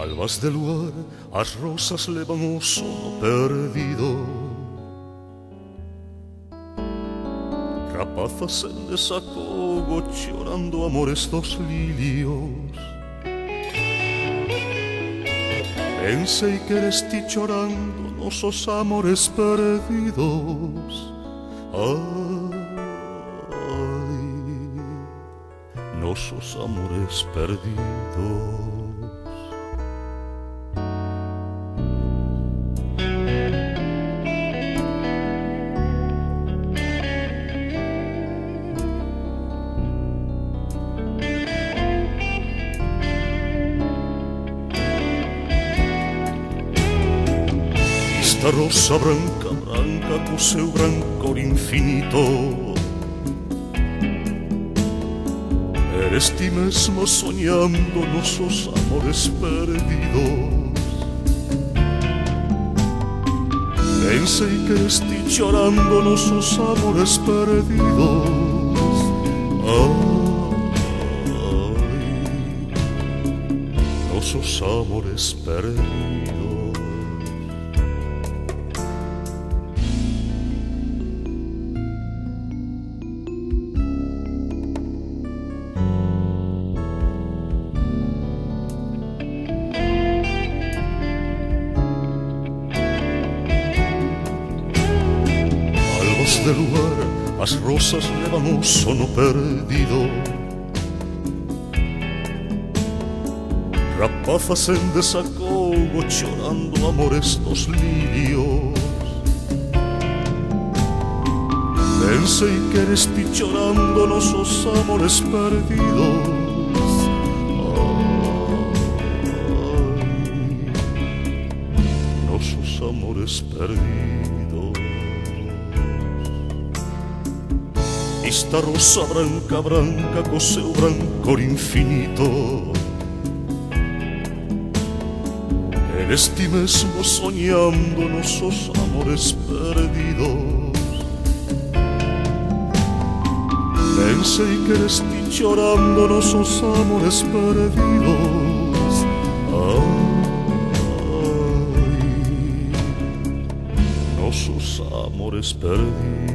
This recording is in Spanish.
Albas de luar, as rosas levan o sono perdido. Rapazas en desacogo chorando amores dos lilios. Pensei que eres ti chorando nosos amores perdidos. Ai, nosos amores perdidos. Esta rosa branca, branca, co seu brancor infinito. Eres ti mesmo soñando nosos amores perdidos. Pensei que eres ti chorando nosos amores perdidos. Ai, nosos amores perdidos. De luar, as rosas levan o sono perdido. Rapazas en desacogo chorando amores dos lilios. Pensei que eres ti chorando nosos amores perdidos. Ai, nosos amores perdidos. Esta rosa branca, branca, co seu brancor infinito. Eres ti mesmo soñando nosos amores perdidos. Pensei que eres ti chorando nosos amores perdidos. Ai, nosos amores perdidos.